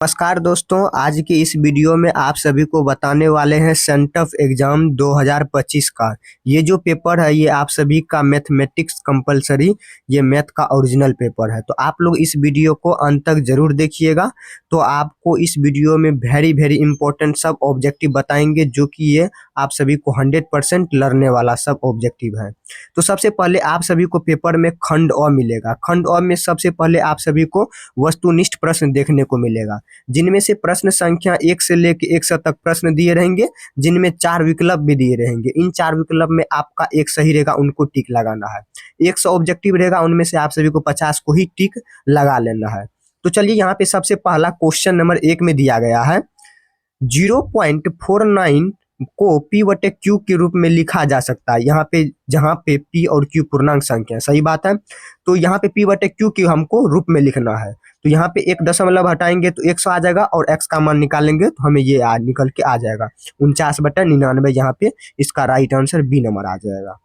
नमस्कार दोस्तों, आज की इस वीडियो में आप सभी को बताने वाले हैं सेंटफ एग्जाम 2025 का। ये जो पेपर है ये आप सभी का मैथमेटिक्स कंपलसरी, ये मैथ का ओरिजिनल पेपर है। तो आप लोग इस वीडियो को अंत तक जरूर देखिएगा। तो आपको इस वीडियो में वेरी इंपॉर्टेंट सब ऑब्जेक्टिव बताएंगे, जो कि ये आप सभी को 100% लर्ने वाला सब ऑब्जेक्टिव है। तो सबसे पहले आप सभी को पेपर में खंड अ मिलेगा। खंड अ में सबसे पहले आप सभी को वस्तुनिष्ठ प्रश्न देखने को मिलेगा, जिनमें से प्रश्न संख्या 1 से लेकर 100 तक प्रश्न दिए रहेंगे, जिनमें 4 विकल्प भी दिए रहेंगे। इन 4 विकल्प में आपका एक सही रहेगा, उनको टिक लगाना है। 100 ऑब्जेक्टिव रहेगा, उनमें से आप सभी को 50 को ही टिक लगा लेना है। तो चलिए, यहाँ पे सबसे पहला क्वेश्चन नंबर 1 में दिया गया है 0.49 को P बटे Q के रूप में लिखा जा सकता है। यहाँ पे जहाँ पे P और Q पूर्णांक संख्या है, सही बात है। तो यहाँ पे P बटे Q की हमको रूप में लिखना है। तो यहाँ पे 1 दशमलव हटाएंगे तो 100 आ जाएगा, और x का मान निकालेंगे तो हमें ये निकल के आ जाएगा 49/99। यहाँ पे इसका राइट आंसर बी नंबर आ जाएगा।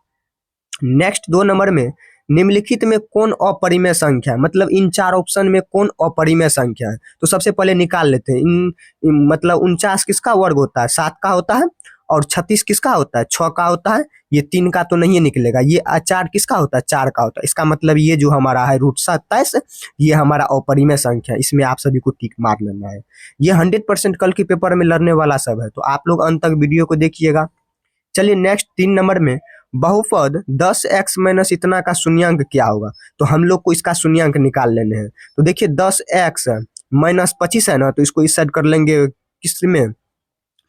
नेक्स्ट 2 नंबर में, निम्नलिखित में कौन अपरिमेय संख्या है, मतलब इन 4 ऑप्शन में कौन अपरिमेय संख्या है। तो सबसे पहले निकाल लेते हैं। मतलब 49 किसका वर्ग होता है, 7 का होता है। और 36 किसका होता है, 6 का होता है। ये 3 का तो नहीं निकलेगा। ये 4 किसका होता है, 4 का होता है। इसका मतलब ये जो हमारा है √27, ये हमारा अपरिमेय संख्या है। इसमें आप सभी को टिक मार लेना है। ये 100% कल के पेपर में लड़ने वाला सब है, तो आप लोग अंत तक वीडियो को देखिएगा। चलिए नेक्स्ट 3 नंबर में, बहुपद 10x माइनस इतना का शून्यांक क्या होगा। तो हम लोग को इसका शून्यांक निकाल लेने हैं। तो देखिए 10x माइनस 25 है ना, तो इसको इस साइड कर लेंगे, किस में,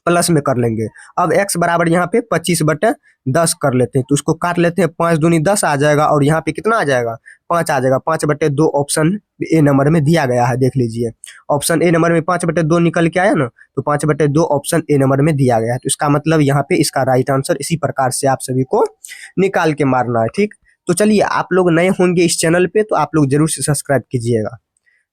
प्लस में कर लेंगे। अब x बराबर यहाँ पे 25/10 कर लेते हैं। तो उसको काट लेते हैं, 5 दूनी 10 आ जाएगा, और यहाँ पे कितना आ जाएगा, 5 आ जाएगा। 5/2 ऑप्शन ए नंबर में दिया गया है, देख लीजिए। ऑप्शन ए नंबर में 5/2 निकल के आया ना, तो 5/2 ऑप्शन ए नंबर में दिया गया है। तो इसका मतलब यहाँ पे इसका राइट आंसर इसी प्रकार से आप सभी को निकाल के मारना है, ठीक। तो चलिए, आप लोग नए होंगे इस चैनल पे तो आप लोग जरूर से सब्सक्राइब कीजिएगा।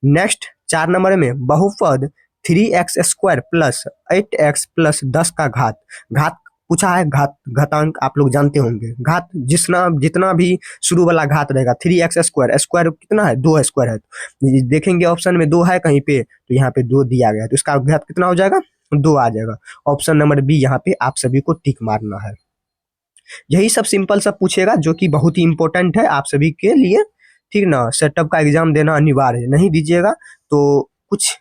नेक्स्ट 4 नंबर में, बहुपद 3x² प्लस 8x प्लस 10 का घात। घात पूछा है, घातांक आप लोग जानते होंगे। घात जितना भी शुरू वाला घात रहेगा, 3x² स्क्वायर कितना है, 2 स्क्वायर है। तो देखेंगे ऑप्शन में 2 है कहीं पे, तो यहाँ पे 2 दिया गया है, तो इसका घात कितना हो जाएगा, 2 आ जाएगा। ऑप्शन नंबर बी यहाँ पे आप सभी को टिक मारना है। यही सब सिंपल सब पूछेगा, जो कि बहुत ही इंपॉर्टेंट है आप सभी के लिए, ठीक ना। सेटअप का एग्जाम देना अनिवार्य है, नहीं दीजिएगा तो कुछ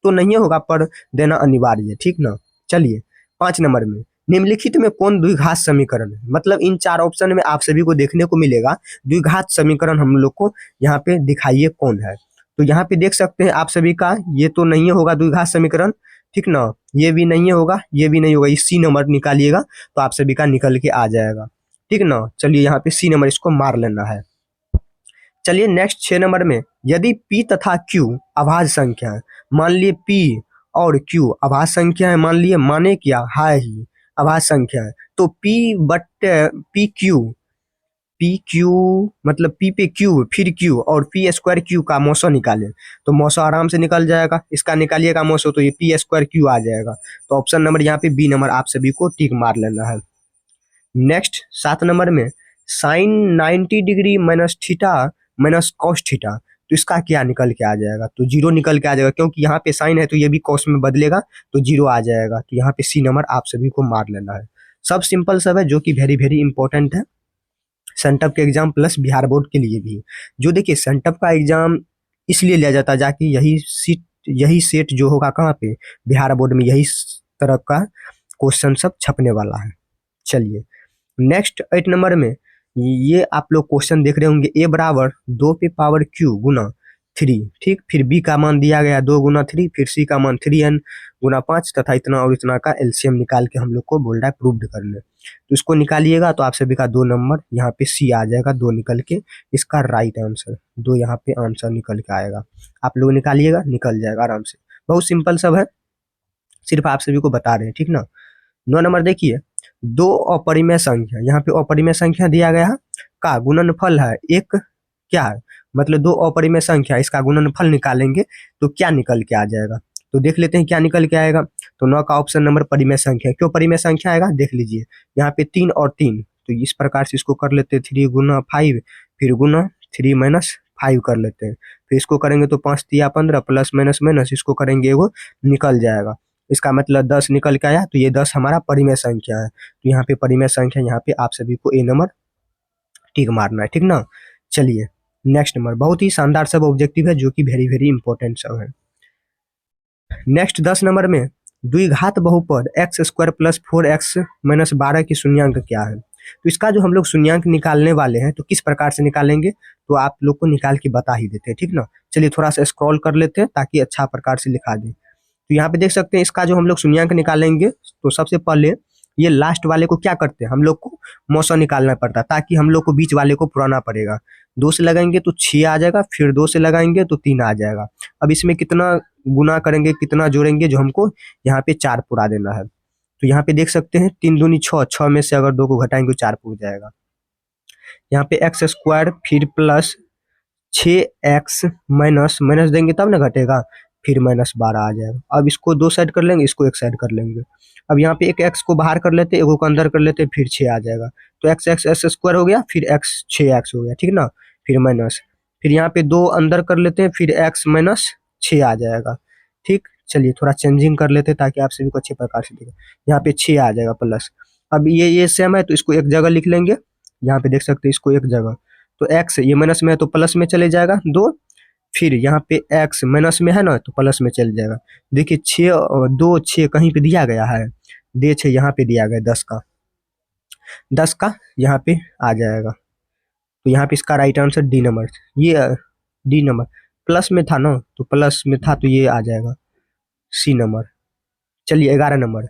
तो नहीं होगा, पर देना अनिवार्य है, ठीक ना। चलिए 5 नंबर में, निम्नलिखित में कौन द्विघात समीकरण है। मतलब इन 4 ऑप्शन में आप सभी को देखने को मिलेगा द्विघात समीकरण, हम लोग को यहाँ पे दिखाइए कौन है। तो यहाँ पे देख सकते हैं आप सभी का, ये तो नहीं होगा द्विघात समीकरण, ठीक ना। ये भी नहीं होगा, ये भी नहीं होगा। ये सी नंबर निकालिएगा तो आप सभी का निकल के आ जाएगा, ठीक ना। चलिए यहाँ पे सी नंबर इसको मार लेना है। चलिए नेक्स्ट 6 नंबर में, यदि P तथा Q अभाज्य संख्या है, मान लिए P और Q अभाज्य संख्या है, मान लिए, माने क्या है ही अभाज्य संख्या है, तो पी क्यू मतलब P पे Q फिर Q और P² Q का मौसा निकाले। तो मौसा आराम से निकल जाएगा, इसका निकालिएगा मौसा, तो ये P² Q आ जाएगा। तो ऑप्शन नंबर यहाँ पे बी नंबर आप सभी को टिक मार लेना है। नेक्स्ट 7 नंबर में, sine 90 degree minus theta minus cos theta, तो इसका क्या निकल के आ जाएगा, तो 0 निकल के आ जाएगा, क्योंकि यहाँ पे साइन है तो ये भी कॉस में बदलेगा, तो 0 आ जाएगा। तो यहाँ पे सी नंबर आप सभी को मार लेना है। सब सिंपल सब है, जो कि वेरी इंपॉर्टेंट है सेंटअप के एग्जाम प्लस बिहार बोर्ड के लिए भी। जो देखिए, सेंटअप का एग्जाम इसलिए लिया जाता है जाकि यही सेट जो होगा कहाँ पे, बिहार बोर्ड में, यही तरह का क्वेश्चन सब छपने वाला है। चलिए नेक्स्ट 8 नंबर में, ये आप लोग क्वेश्चन देख रहे होंगे, a बराबर 2 पे पावर q गुना 3, ठीक। फिर b का मान दिया गया 2 गुना 3, फिर c का मान 3n गुना 5 तथा इतना और इतना का एलसीएम निकाल के हम लोग को बोल रहा है प्रूव्ड करने। तो इसको निकालिएगा तो आप सभी का 2 नंबर यहाँ पे सी आ जाएगा, 2 निकल के इसका राइट आंसर, 2 यहाँ पे आंसर निकल के आएगा। आप लोग निकालिएगा, निकल जाएगा आराम से। बहुत सिंपल सब है, सिर्फ आप सभी को बता रहे हैं, ठीक ना। 9 नंबर देखिए, 2 अपरिमेय संख्या, यहाँ पे अपरिमेय संख्या दिया गया है का गुणनफल है एक, क्या है, मतलब 2 अपरिमेय संख्या, इसका गुणनफल निकालेंगे तो क्या निकल के आ जाएगा। तो देख लेते हैं क्या निकल के आएगा। तो 9 का ऑप्शन नंबर परिमेय संख्या, क्यों परिमेय संख्या आएगा, देख लीजिए यहाँ पे 3 और 3, तो इस प्रकार से इसको कर लेते हैं 3 गुना 5 फिर गुना 3 माइनस 5 कर लेते हैं। फिर इसको करेंगे तो 5 तिया 15 प्लस माइनस माइनस इसको करेंगे एगो निकल जाएगा। इसका मतलब 10 निकल के आया, तो ये 10 हमारा परिमेय संख्या है। तो यहाँ पे परिमेय संख्या, यहाँ पे आप सभी को ए नंबर टिक मारना है, ठीक ना। चलिए नेक्स्ट नंबर, बहुत ही शानदार सब ऑब्जेक्टिव है जो कि वेरी वेरी इंपॉर्टेंट सब है। नेक्स्ट 10 नंबर में द्विघात बहुपद x square plus 4x minus 12 की शून्यांक क्या है। तो इसका जो हम लोग शून्यांक निकालने वाले हैं, तो किस प्रकार से निकालेंगे तो आप लोग को निकाल के बता ही देते हैं, ठीक ना। चलिए थोड़ा सा स्क्रॉल कर लेते हैं ताकि अच्छा प्रकार से लिखा दें। तो यहाँ पे देख सकते हैं इसका जो हम लोग शून्यांक निकालेंगे, तो सबसे पहले ये लास्ट वाले को क्या करते हैं, हम लोग को मौसा निकालना पड़ता है ताकि हम लोग को बीच वाले को पुराना पड़ेगा। 2 से लगाएंगे तो 6 आ जाएगा, फिर 2 से लगाएंगे तो 3 आ जाएगा। अब इसमें कितना गुना करेंगे, कितना जोड़ेंगे, जो हमको यहाँ पे 4 पुरा देना है। तो यहाँ पे देख सकते हैं 3 दूनी 6, 6 में से अगर 2 को घटाएंगे तो 4 पुर जाएगा। यहाँ पे एक्स स्क्वायर फिर प्लस 6x माइनस माइनस देंगे तब ना घटेगा, फिर माइनस 12 आ जाएगा। अब इसको 2 साइड कर लेंगे, इसको एक साइड कर लेंगे। अब यहाँ पे एक x को बाहर कर लेते, एक को अंदर कर लेते, फिर 6 आ जाएगा। तो x x s स्क्वायर हो गया, फिर x 6x हो गया, ठीक ना। फिर माइनस, फिर यहाँ पे 2 अंदर कर लेते हैं, फिर x माइनस 6 आ जाएगा, ठीक। चलिए थोड़ा चेंजिंग कर लेते हैं ताकि आप सभी को अच्छे प्रकार से दिखे। यहाँ पे 6 आ जाएगा प्लस। अब ये सेम है तो इसको एक जगह लिख लेंगे, यहाँ पे देख सकते हैं इसको एक जगह। तो x ये माइनस में है तो प्लस में चले जाएगा 2, फिर यहाँ पे x माइनस में है ना तो प्लस में चल जाएगा। देखिए 6 और 2 6 कहीं पे दिया गया है, दे 6 यहाँ पे दिया गया 10 का यहाँ पे आ जाएगा। तो यहाँ पे इसका राइट आंसर डी नंबर, ये डी नंबर प्लस में था ना, तो प्लस में था तो ये आ जाएगा सी नंबर। चलिए 11 नंबर,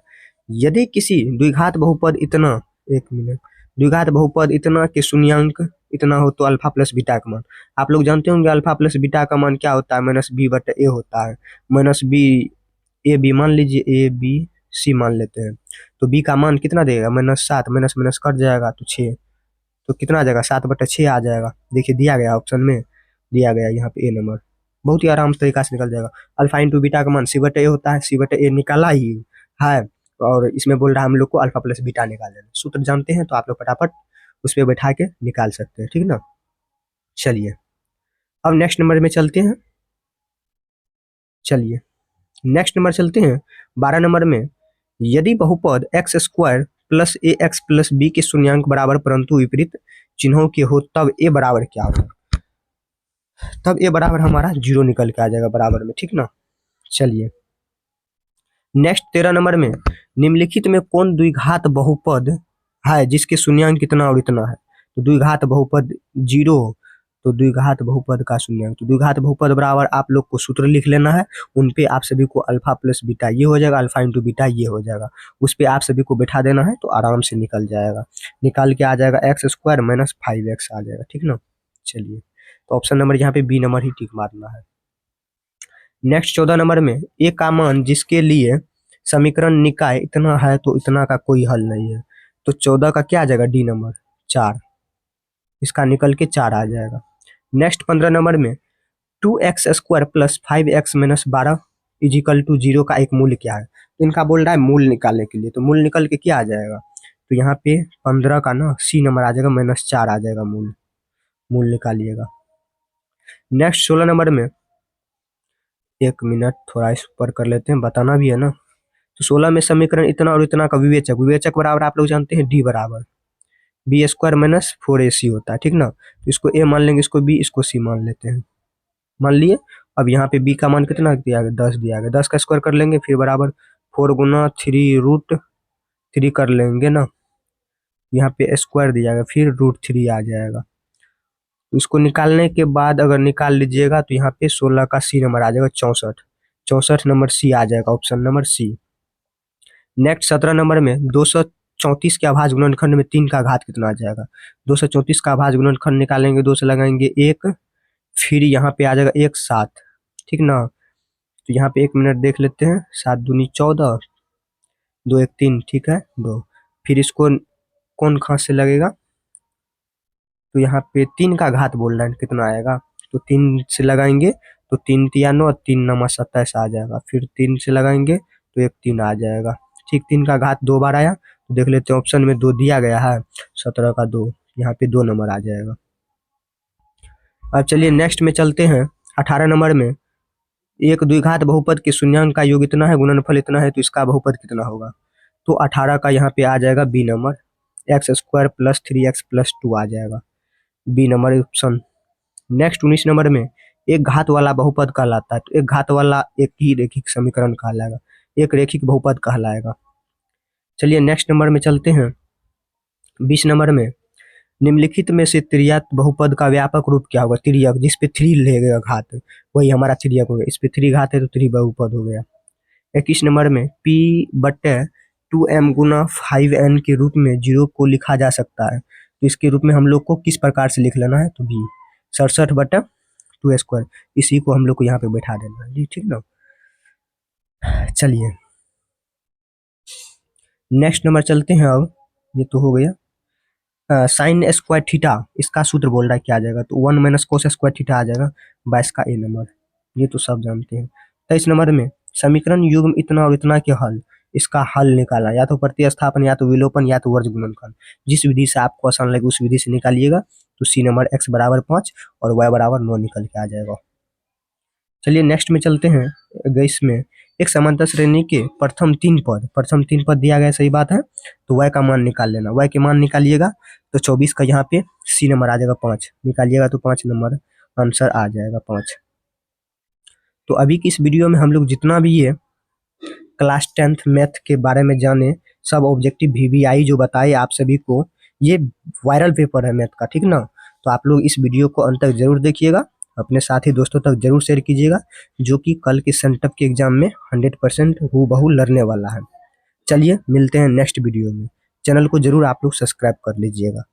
यदि किसी द्विघात बहुपद इतना, एक मिनट, द्विघात बहुपद इतना के शून्यांक इतना हो तो अल्फा प्लस बीटा का मान। आप लोग जानते होंगे अल्फा प्लस बीटा का मान क्या होता है, माइनस बी बटा ए होता है। माइनस बी ए बी मान लीजिए, ए बी सी मान लेते हैं। तो बी का मान कितना देगा, -7, माइनस माइनस कट जाएगा तो 6, तो कितना आ जाएगा 7/6 आ जाएगा। देखिए दिया गया ऑप्शन में, दिया गया यहाँ पे ए नंबर, बहुत ही आराम तरीका से निकल जाएगा। अल्फा इंटू बीटा का मान सी बटे ए होता है, सी बटे ए निकाला ही है, और इसमें बोल रहा है हम लोग को अल्फा प्लस बीटा निकाल लेना। सूत्र जानते हैं तो आप लोग फटाफट उस पर बैठा के निकाल सकते हैं, ठीक ना। चलिए अब नेक्स्ट नंबर में चलते हैं। चलिए नेक्स्ट नंबर चलते हैं 12 नंबर में, यदि बहुपद एक्स स्क्वायर प्लस ए एक्स प्लस बी के शून्यांक बराबर परंतु विपरीत चिन्हों के हो तब ए बराबर क्या होगा। तब ए बराबर हमारा 0 निकल के आ जाएगा बराबर में, ठीक ना। चलिए नेक्स्ट 13 नंबर में, निम्नलिखित में कौन द्विघात बहुपद है जिसके शून्यांक कितना और इतना है। तो द्विघात बहुपद 0, तो द्विघात बहुपद का शून्यांक, तो द्विघात बहुपद बराबर आप लोग को सूत्र लिख लेना है, उन पे आप सभी को अल्फा प्लस बीटा ये हो जाएगा, अल्फा इंटू बीटा ये हो जाएगा, उस पे आप सभी को बैठा देना है तो आराम से निकल जाएगा। निकाल के आ जाएगा एक्स स्क्वायर माइनस 5x आ जाएगा, ठीक ना। चलिए तो ऑप्शन नंबर यहाँ पे बी नंबर ही टिक मारना है। नेक्स्ट 14 नंबर में, ए का मान जिसके लिए समीकरण निकाय इतना है तो इतना का कोई हल नहीं है, तो 14 का क्या आ जाएगा डी नंबर 4, इसका निकल के 4 आ जाएगा। नेक्स्ट 15 नंबर में, 2x square plus 5x minus 12 equal to 0 का एक मूल्य क्या है। तो इनका बोल रहा है मूल निकालने के लिए, तो मूल निकल के क्या आ जाएगा, तो यहाँ पे 15 का ना सी नंबर आ जाएगा, -4 आ जाएगा मूल, मूल निकालिएगा। नेक्स्ट 16 नंबर में, एक मिनट थोड़ा इस ऊपर कर लेते हैं, बताना भी है ना। तो 16 में समीकरण इतना और इतना का विवेचक, विवेचक बराबर आप लोग जानते हैं डी बराबर बी स्क्वायर माइनस 4ac होता है, ठीक ना। तो इसको ए मान लेंगे, इसको बी, इसको सी मान लेते हैं, मान लिए। अब यहाँ पे बी का मान कितना दिया गया, 10 दिया गया, 10 का स्क्वायर कर लेंगे, फिर बराबर 4 गुना 3√3 कर लेंगे ना, यहाँ पे स्क्वायर दिया गया, फिर √3 आ जाएगा। तो इसको निकालने के बाद अगर निकाल लीजिएगा तो यहाँ पे 16 का सी नंबर आ जाएगा 64, 64 नंबर सी आ जाएगा, option number C. Next 17 number में, 234 के अभाज्य गुणनखंड में 3 का घात कितना आ जाएगा। 234 का अभाज्य गुणनखंड निकालेंगे, 2 से लगाएंगे 1, फिर यहाँ पे आ जाएगा 1 7, ठीक ना। तो यहाँ पे 1 मिनट देख लेते हैं, 7 दूनी 14, 2 1 3, ठीक है 2, फिर इसको कौन खास से लगेगा, तो यहाँ पे 3 का घात बोल रहा है कितना आएगा, तो 3 से लगाएंगे तो 3 तिया 9, 3 नमा 27 आ जाएगा, फिर 3 से लगाएंगे तो 1 3 आ जाएगा, ठीक। 3 का घात 2 बार आया, तो देख लेते हैं ऑप्शन में 2 दिया गया है, 17 का 2, यहाँ पे 2 नंबर आ जाएगा। अब चलिए नेक्स्ट में चलते हैं 18 नंबर में। एक द्विघात बहुपद के शून्यांक का योग इतना है, गुणनफल इतना है, तो इसका बहुपद कितना होगा। तो 18 का यहाँ पे आ जाएगा B number, x square plus 3x plus 2 आ जाएगा, B number option. Next 19 number में एक घात वाला बहुपद कहलाता है, तो एक घात वाला एक ही रेखिक समीकरण कहलाएगा, एक रेखिक बहुपद कहलाएगा। चलिए नेक्स्ट नंबर में चलते हैं 20 नंबर में। निम्नलिखित में से त्रियात बहुपद का व्यापक रूप क्या होगा। त्रियक जिसपे 3 लगेगा घात, वही हमारा त्रियक हो गया। इस पे 3 घात है तो 3 बहुपद हो गया। 21 नंबर में p बटे 2m गुना 5n के रूप में 0 को लिखा जा सकता है, तो इसके रूप में हम लोग को किस प्रकार से लिख लेना है, तो b 67 बटा 2 स्क्वायर, इसी को हम लोग को यहाँ पे बैठा देना है जी, ठीक ना। चलिए नेक्स्ट नंबर चलते हैं। अब ये तो हो गया। साइन स्क्वायर थीटा, इसका सूत्र बोल रहा है क्या आ जाएगा, तो 1 माइनस कोस स्क्वायर थीटा आ जाएगा 22 का ए नंबर, ये तो सब जानते हैं। 23 नंबर में समीकरण युग्म इतना और इतना के हल, इसका हल निकाला, या तो प्रतिस्थापन, या तो विलोपन, या तो वर्ग गुणनखंड, जिस विधि से आपको आसान लगे उस विधि से निकालिएगा। तो सी नंबर x बराबर 5 और y बराबर 9 निकल के आ जाएगा। चलिए नेक्स्ट में चलते हैं। इसमें एक समांतर श्रेणी के प्रथम तीन पद दिया गया, सही बात है, तो y का मान निकाल लेना। y के मान निकालिएगा तो 24 का यहाँ पे सी नंबर आ जाएगा 5, निकालिएगा तो 5 नंबर आंसर आ जाएगा 5। तो अभी की इस वीडियो में हम लोग जितना भी ये क्लास 10th मैथ के बारे में जाने, सब ऑब्जेक्टिव VBI जो बताए आप सभी को, ये वायरल पेपर है मैथ का, ठीक ना। तो आप लोग इस वीडियो को अंत तक जरूर देखिएगा, अपने साथी दोस्तों तक जरूर शेयर कीजिएगा, जो कि कल के सेंटअप के एग्जाम में 100% हूबहू लड़ने वाला है। चलिए मिलते हैं नेक्स्ट वीडियो में, चैनल को जरूर आप लोग सब्सक्राइब कर लीजिएगा।